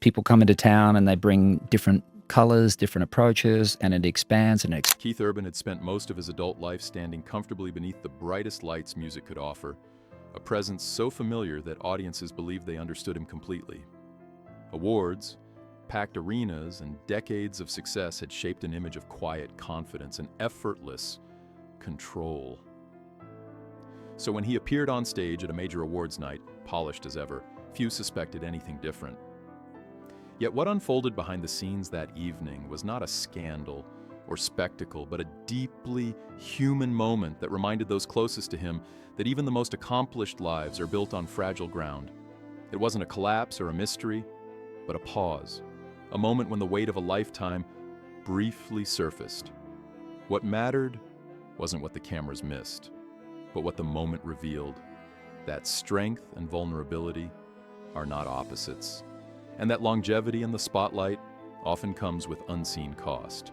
People come into town and they bring different colors, different approaches, and it expands and Keith Urban had spent most of his adult life standing comfortably beneath the brightest lights music could offer, a presence so familiar that audiences believed they understood him completely. Awards, packed arenas, and decades of success had shaped an image of quiet confidence and effortless control. So when he appeared on stage at a major awards night, polished as ever, few suspected anything different. Yet what unfolded behind the scenes that evening was not a scandal or spectacle, but a deeply human moment that reminded those closest to him that even the most accomplished lives are built on fragile ground. It wasn't a collapse or a mystery, but a pause, a moment when the weight of a lifetime briefly surfaced. What mattered wasn't what the cameras missed, but what the moment revealed, that strength and vulnerability are not opposites, and that longevity in the spotlight often comes with unseen cost.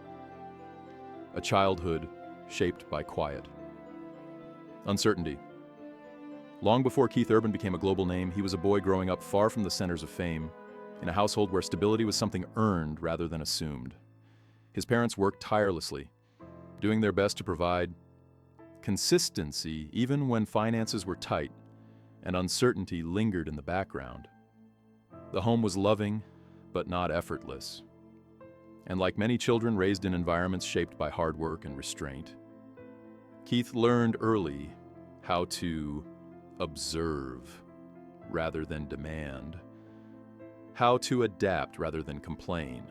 A childhood shaped by quiet. Uncertainty. Long before Keith Urban became a global name, he was a boy growing up far from the centers of fame, in a household where stability was something earned rather than assumed. His parents worked tirelessly, doing their best to provide consistency even when finances were tight and uncertainty lingered in the background. The home was loving, but not effortless. And like many children raised in environments shaped by hard work and restraint, Keith learned early how to observe rather than demand, how to adapt rather than complain.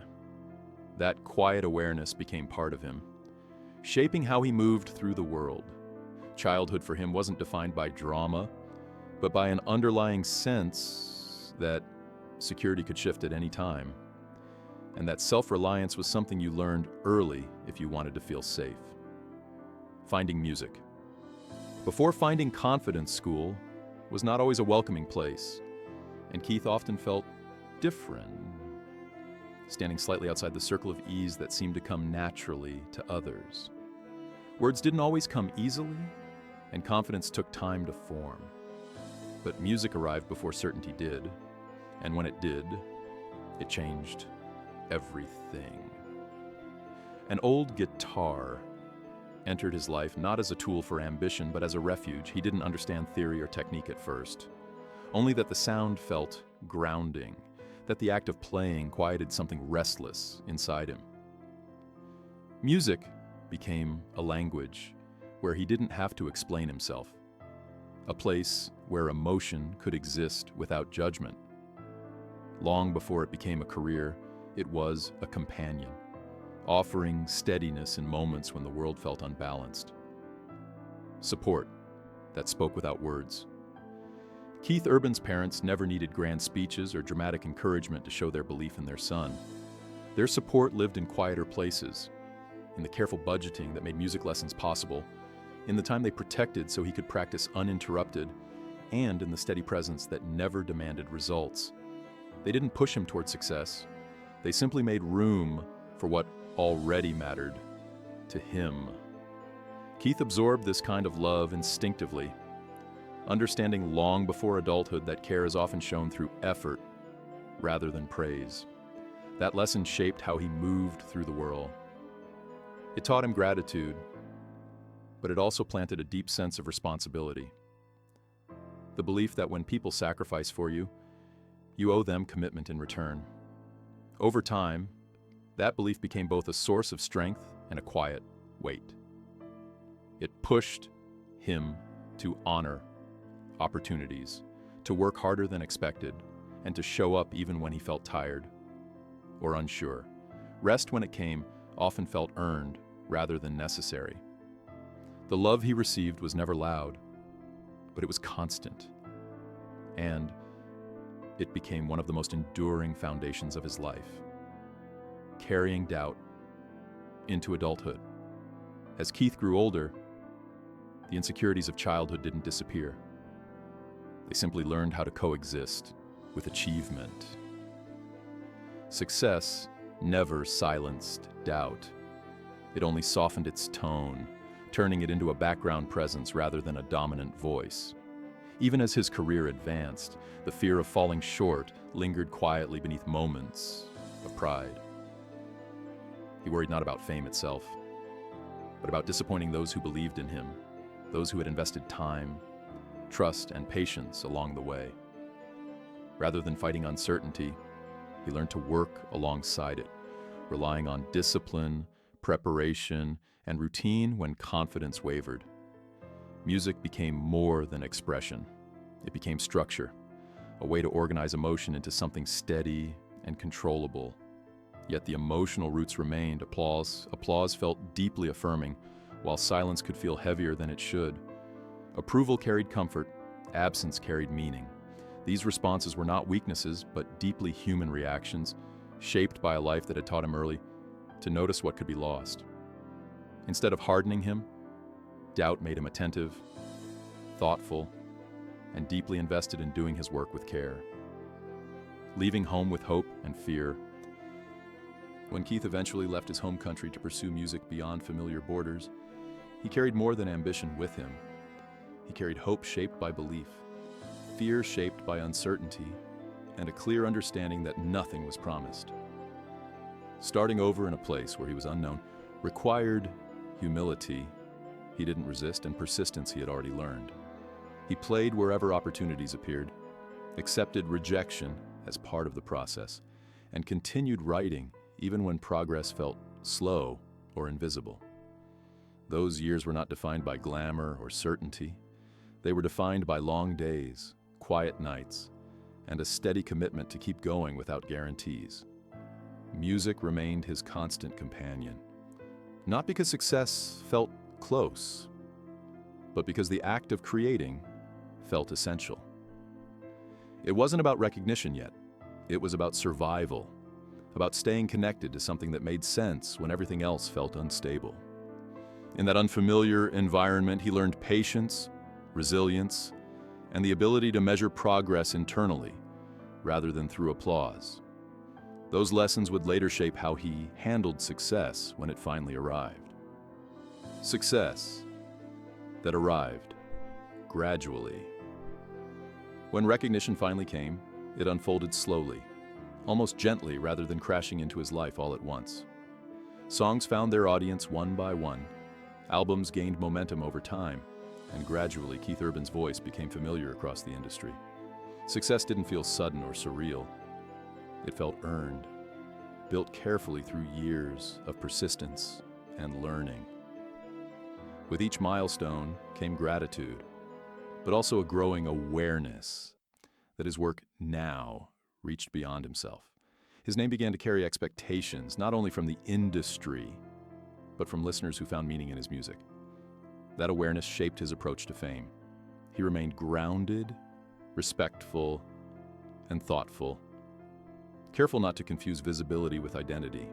That quiet awareness became part of him, shaping how he moved through the world. Childhood for him wasn't defined by drama, but by an underlying sense that security could shift at any time, and that self-reliance was something you learned early if you wanted to feel safe. Finding music. Before finding confidence, school was not always a welcoming place, and Keith often felt different, standing slightly outside the circle of ease that seemed to come naturally to others. Words didn't always come easily, and confidence took time to form. But music arrived before certainty did, and when it did, it changed everything. An old guitar entered his life not as a tool for ambition, but as a refuge. He didn't understand theory or technique at first, only that the sound felt grounding, that the act of playing quieted something restless inside him. Music became a language where he didn't have to explain himself, a place where emotion could exist without judgment. Long before it became a career, it was a companion, offering steadiness in moments when the world felt unbalanced. Support that spoke without words. Keith Urban's parents never needed grand speeches or dramatic encouragement to show their belief in their son. Their support lived in quieter places, in the careful budgeting that made music lessons possible, in the time they protected so he could practice uninterrupted, and in the steady presence that never demanded results. They didn't push him toward success. They simply made room for what already mattered to him. Keith absorbed this kind of love instinctively, understanding long before adulthood that care is often shown through effort rather than praise. That lesson shaped how he moved through the world. It taught him gratitude, but it also planted a deep sense of responsibility. The belief that when people sacrifice for you, you owe them commitment in return. Over time, that belief became both a source of strength and a quiet weight. It pushed him to honor opportunities, to work harder than expected, and to show up even when he felt tired or unsure. Rest, when it came, often felt earned rather than necessary. The love he received was never loud, but it was constant, and it became one of the most enduring foundations of his life, carrying doubt into adulthood. As Keith grew older, the insecurities of childhood didn't disappear. They simply learned how to coexist with achievement. Success never silenced doubt. It only softened its tone, turning it into a background presence rather than a dominant voice. Even as his career advanced, the fear of falling short lingered quietly beneath moments of pride. He worried not about fame itself, but about disappointing those who believed in him, those who had invested time, trust, and patience along the way. Rather than fighting uncertainty, he learned to work alongside it, relying on discipline, preparation, and routine when confidence wavered. Music became more than expression. It became structure, a way to organize emotion into something steady and controllable. Yet the emotional roots remained. Applause felt deeply affirming, while silence could feel heavier than it should. Approval carried comfort, absence carried meaning. These responses were not weaknesses, but deeply human reactions, shaped by a life that had taught him early to notice what could be lost. Instead of hardening him, doubt made him attentive, thoughtful, and deeply invested in doing his work with care. Leaving home with hope and fear. When Keith eventually left his home country to pursue music beyond familiar borders, he carried more than ambition with him. He carried hope shaped by belief, fear shaped by uncertainty, and a clear understanding that nothing was promised. Starting over in a place where he was unknown required humility he didn't resist and persistence he had already learned. He played wherever opportunities appeared, accepted rejection as part of the process, and continued writing even when progress felt slow or invisible. Those years were not defined by glamour or certainty. They were defined by long days, quiet nights, and a steady commitment to keep going without guarantees. Music remained his constant companion, not because success felt close, but because the act of creating felt essential. It wasn't about recognition yet. It was about survival, about staying connected to something that made sense when everything else felt unstable. In that unfamiliar environment, he learned patience, resilience, and the ability to measure progress internally rather than through applause. Those lessons would later shape how he handled success when it finally arrived. Success that arrived gradually. When recognition finally came, it unfolded slowly, almost gently rather than crashing into his life all at once. Songs found their audience one by one. Albums gained momentum over time, and gradually Keith Urban's voice became familiar across the industry. Success didn't feel sudden or surreal. It felt earned, built carefully through years of persistence and learning. With each milestone came gratitude, but also a growing awareness that his work now reached beyond himself. His name began to carry expectations, not only from the industry, but from listeners who found meaning in his music. That awareness shaped his approach to fame. He remained grounded, respectful, and thoughtful, careful not to confuse visibility with identity.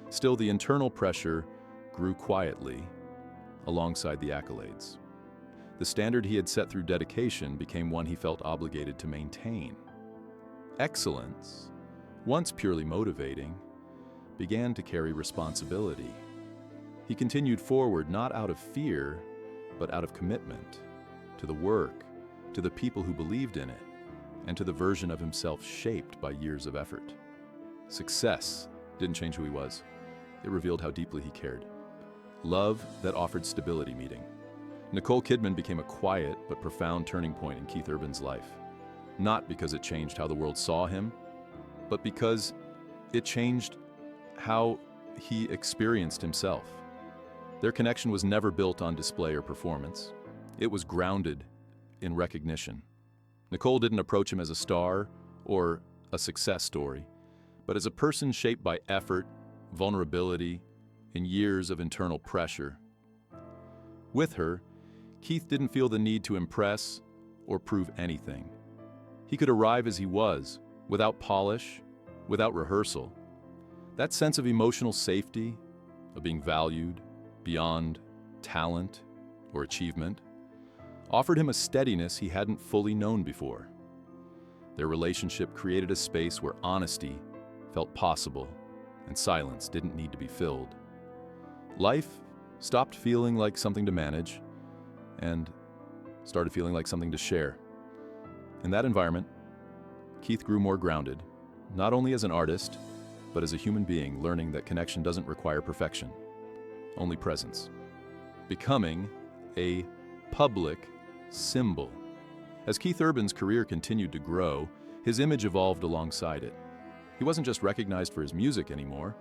Still, the internal pressure grew quietly alongside the accolades. The standard he had set through dedication became one he felt obligated to maintain. Excellence, once purely motivating, began to carry responsibility. He continued forward not out of fear, but out of commitment to the work, to the people who believed in it, and to the version of himself shaped by years of effort. Success didn't change who he was. It revealed how deeply he cared. Love that offered stability meeting. Nicole Kidman became a quiet but profound turning point in Keith Urban's life. Not because it changed how the world saw him, but because it changed how he experienced himself. Their connection was never built on display or performance. It was grounded in recognition. Nicole didn't approach him as a star or a success story, but as a person shaped by effort, vulnerability, and years of internal pressure. With her, Keith didn't feel the need to impress or prove anything. He could arrive as he was, without polish, without rehearsal. That sense of emotional safety, of being valued beyond talent or achievement, offered him a steadiness he hadn't fully known before. Their relationship created a space where honesty felt possible and silence didn't need to be filled. Life stopped feeling like something to manage, and started feeling like something to share. In that environment, Keith grew more grounded, not only as an artist, but as a human being, learning that connection doesn't require perfection, only presence. Becoming a public symbol. As Keith Urban's career continued to grow, his image evolved alongside it. He wasn't just recognized for his music anymore.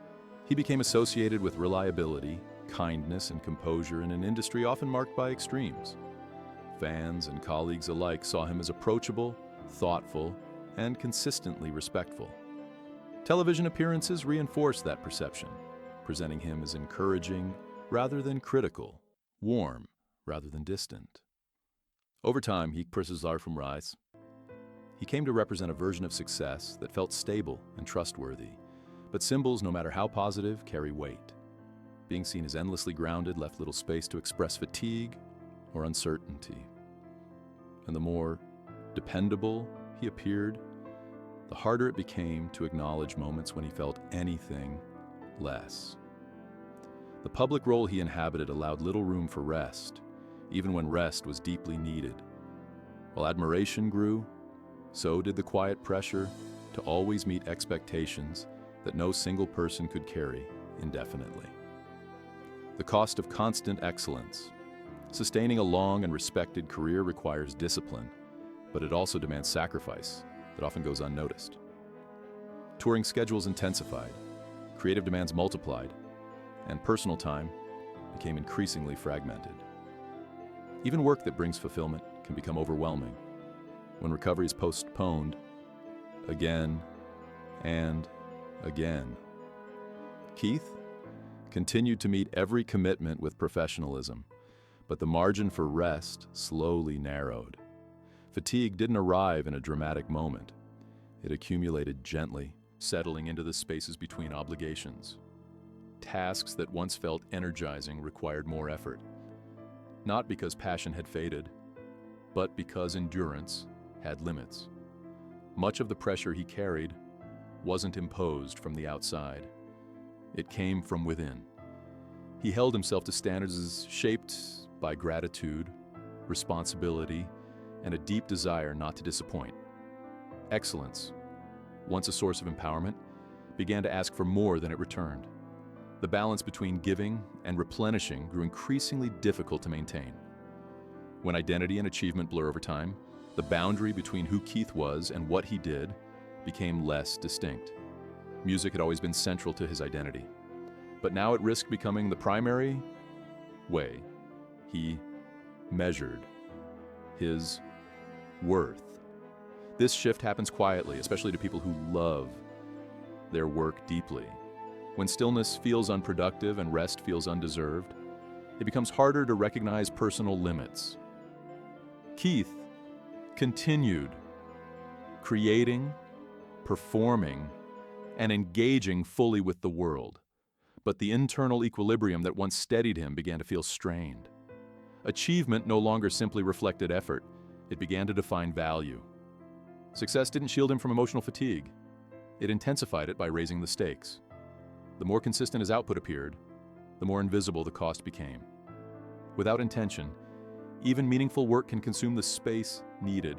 He became associated with reliability, kindness, and composure in an industry often marked by extremes. Fans and colleagues alike saw him as approachable, thoughtful, and consistently respectful. Television appearances reinforced that perception, presenting him as encouraging rather than critical, warm rather than distant. Over time, he persisted from rise. He came to represent a version of success that felt stable and trustworthy, but symbols, no matter how positive, carry weight. Being seen as endlessly grounded left little space to express fatigue or uncertainty. And the more dependable he appeared, the harder it became to acknowledge moments when he felt anything less. The public role he inhabited allowed little room for rest, even when rest was deeply needed. While admiration grew, so did the quiet pressure to always meet expectations that no single person could carry indefinitely. The cost of constant excellence. Sustaining a long and respected career requires discipline, but it also demands sacrifice that often goes unnoticed. Touring schedules intensified, creative demands multiplied, and personal time became increasingly fragmented. Even work that brings fulfillment can become overwhelming when recovery is postponed again and again. Keith continued to meet every commitment with professionalism, but the margin for rest slowly narrowed. Fatigue didn't arrive in a dramatic moment. It accumulated gently, settling into the spaces between obligations. Tasks that once felt energizing required more effort, not because passion had faded, but because endurance had limits. Much of the pressure he carried wasn't imposed from the outside. It came from within. He held himself to standards shaped by gratitude, responsibility, and a deep desire not to disappoint. Excellence, once a source of empowerment, began to ask for more than it returned. The balance between giving and replenishing grew increasingly difficult to maintain. When identity and achievement blur over time, the boundary between who Keith was and what he did became less distinct. Music had always been central to his identity, but now it risked becoming the primary way he measured his worth. This shift happens quietly, especially to people who love their work deeply. When stillness feels unproductive and rest feels undeserved, it becomes harder to recognize personal limits. Keith continued creating, performing, and engaging fully with the world, but the internal equilibrium that once steadied him began to feel strained. Achievement no longer simply reflected effort, it began to define value. Success didn't shield him from emotional fatigue. It intensified it by raising the stakes. The more consistent his output appeared, the more invisible the cost became. Without intention, even meaningful work can consume the space needed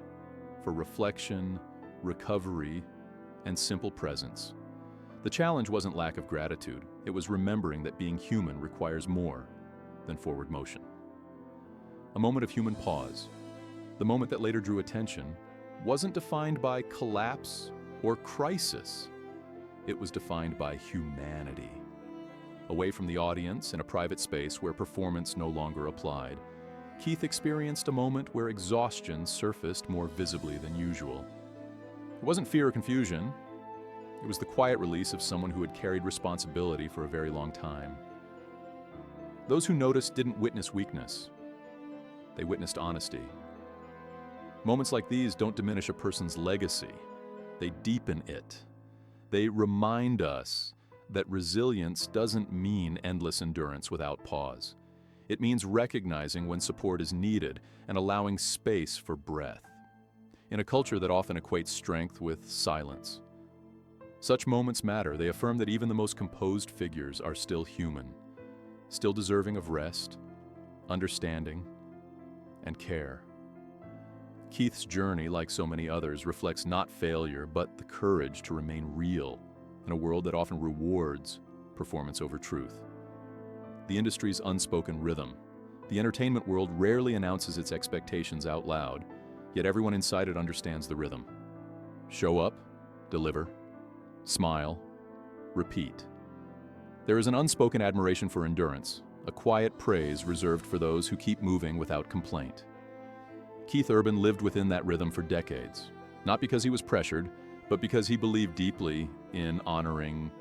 for reflection, recovery, and simple presence. The challenge wasn't lack of gratitude, it was remembering that being human requires more than forward motion. A moment of human pause, the moment that later drew attention, wasn't defined by collapse or crisis. It was defined by humanity. Away from the audience in a private space where performance no longer applied, Keith experienced a moment where exhaustion surfaced more visibly than usual. It wasn't fear or confusion. It was the quiet release of someone who had carried responsibility for a very long time. Those who noticed didn't witness weakness. They witnessed honesty. Moments like these don't diminish a person's legacy. They deepen it. They remind us that resilience doesn't mean endless endurance without pause. It means recognizing when support is needed and allowing space for breath. In a culture that often equates strength with silence, such moments matter. They affirm that even the most composed figures are still human, still deserving of rest, understanding, and care. Keith's journey, like so many others, reflects not failure, but the courage to remain real in a world that often rewards performance over truth. The industry's unspoken rhythm. The entertainment world rarely announces its expectations out loud, yet everyone inside it understands the rhythm. Show up, deliver, smile, repeat. There is an unspoken admiration for endurance, a quiet praise reserved for those who keep moving without complaint. Keith Urban lived within that rhythm for decades, not because he was pressured, but because he believed deeply in honoring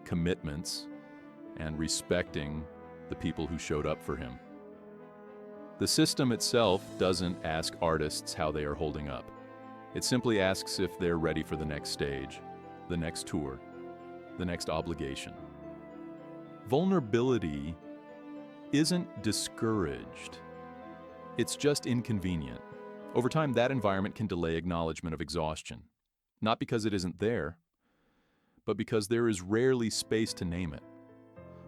commitments and respecting the people who showed up for him. The system itself doesn't ask artists how they are holding up. It simply asks if they're ready for the next stage, the next tour, the next obligation. Vulnerability isn't discouraged. It's just inconvenient. Over time, that environment can delay acknowledgement of exhaustion. Not because it isn't there, but because there is rarely space to name it.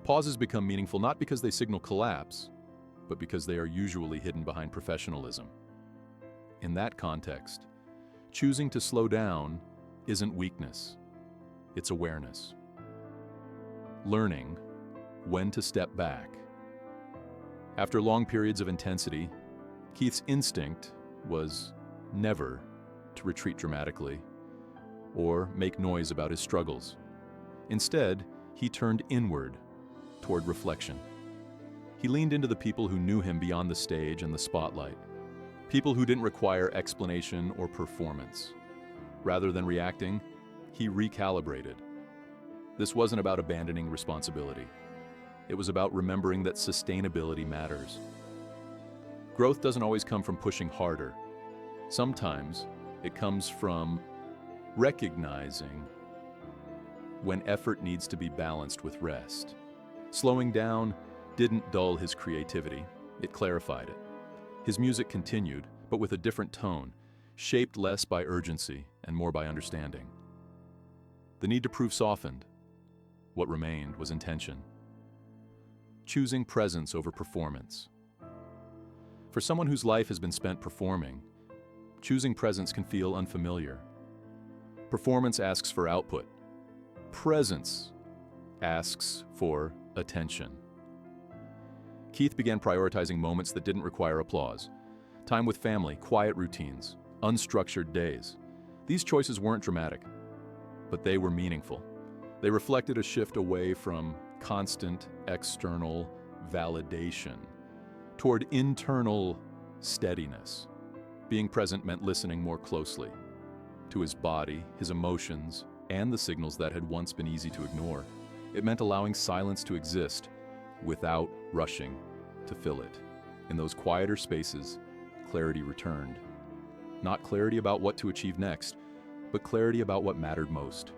Pauses become meaningful not because they signal collapse, but because they are usually hidden behind professionalism. In that context, choosing to slow down isn't weakness, it's awareness. Learning when to step back. After long periods of intensity, Keith's instinct was never to retreat dramatically or make noise about his struggles. Instead, he turned inward toward reflection. He leaned into the people who knew him beyond the stage and the spotlight, people who didn't require explanation or performance. Rather than reacting, he recalibrated. This wasn't about abandoning responsibility. It was about remembering that sustainability matters. Growth doesn't always come from pushing harder. Sometimes it comes from recognizing when effort needs to be balanced with rest. Slowing down didn't dull his creativity, it clarified it. His music continued, but with a different tone, shaped less by urgency and more by understanding. The need to prove softened. What remained was intention. Choosing presence over performance. For someone whose life has been spent performing, choosing presence can feel unfamiliar. Performance asks for output. Presence asks for attention. Keith began prioritizing moments that didn't require applause. Time with family, quiet routines, unstructured days. These choices weren't dramatic, but they were meaningful. They reflected a shift away from constant external validation toward internal steadiness. Being present meant listening more closely to his body, his emotions, and the signals that had once been easy to ignore. It meant allowing silence to exist without rushing to fill it. In those quieter spaces, clarity returned. Not clarity about what to achieve next, but clarity about what mattered most.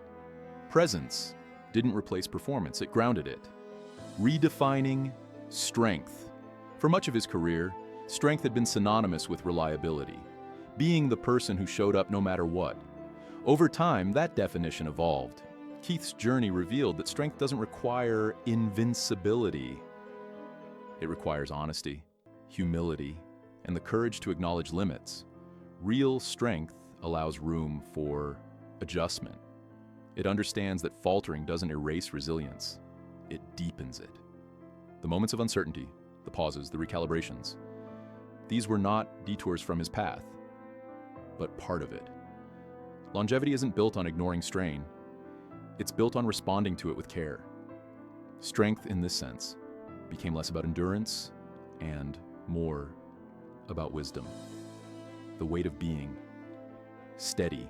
Presence didn't replace performance, it grounded it. Redefining strength. For much of his career, strength had been synonymous with reliability, being the person who showed up no matter what. Over time, that definition evolved. Keith's journey revealed that strength doesn't require invincibility. It requires honesty, humility, and the courage to acknowledge limits. Real strength allows room for adjustment. It understands that faltering doesn't erase resilience, it deepens it. The moments of uncertainty, the pauses, the recalibrations, these were not detours from his path, but part of it. Longevity isn't built on ignoring strain, it's built on responding to it with care. Strength, in this sense, became less about endurance and more about wisdom. The weight of being steady.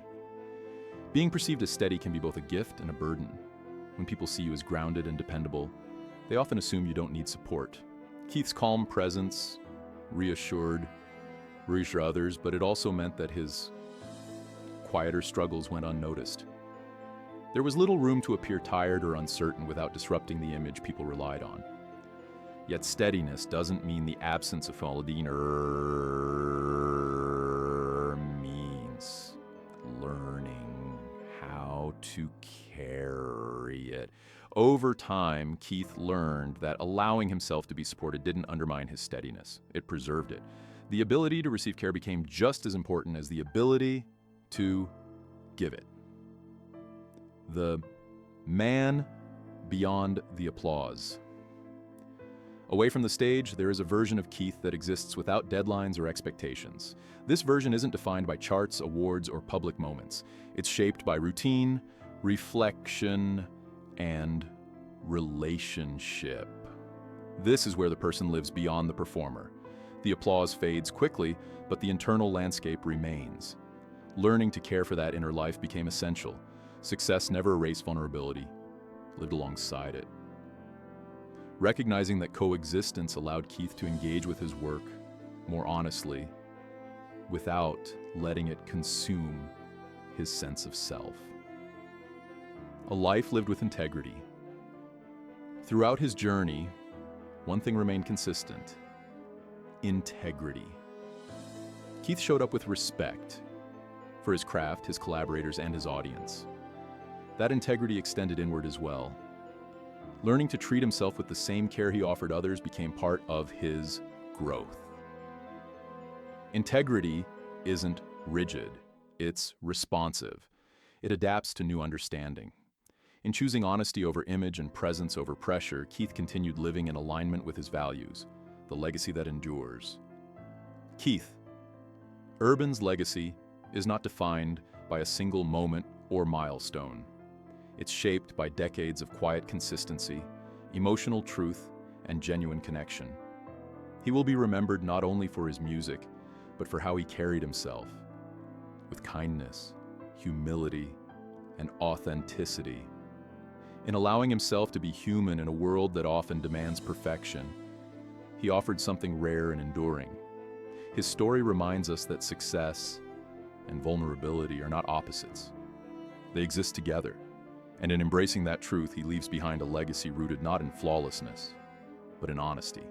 Being perceived as steady can be both a gift and a burden. When people see you as grounded and dependable, they often assume you don't need support. Keith's calm presence reassured others, but it also meant that his quieter struggles went unnoticed. There was little room to appear tired or uncertain without disrupting the image people relied on. Yet steadiness doesn't mean the absence of falling or means learning how to carry it. Over time, Keith learned that allowing himself to be supported didn't undermine his steadiness, it preserved it. The ability to receive care became just as important as the ability to give it. The man beyond the applause. Away from the stage, there is a version of Keith that exists without deadlines or expectations. This version isn't defined by charts, awards, or public moments. It's shaped by routine, reflection, and relationship. This is where the person lives beyond the performer. The applause fades quickly, but the internal landscape remains. Learning to care for that inner life became essential. Success never erased vulnerability, lived alongside it. Recognizing that coexistence allowed Keith to engage with his work more honestly, without letting it consume his sense of self. A life lived with integrity. Throughout his journey, one thing remained consistent: integrity. Keith showed up with respect for his craft, his collaborators, and his audience. That integrity extended inward as well. Learning to treat himself with the same care he offered others became part of his growth. Integrity isn't rigid, it's responsive. It adapts to new understanding. In choosing honesty over image and presence over pressure, Keith continued living in alignment with his values, the legacy that endures. Keith, Urban's legacy is not defined by a single moment or milestone. It's shaped by decades of quiet consistency, emotional truth, and genuine connection. He will be remembered not only for his music, but for how he carried himself, with kindness, humility, and authenticity. In allowing himself to be human in a world that often demands perfection, he offered something rare and enduring. His story reminds us that success and vulnerability are not opposites. They exist together. And in embracing that truth, he leaves behind a legacy rooted not in flawlessness, but in honesty.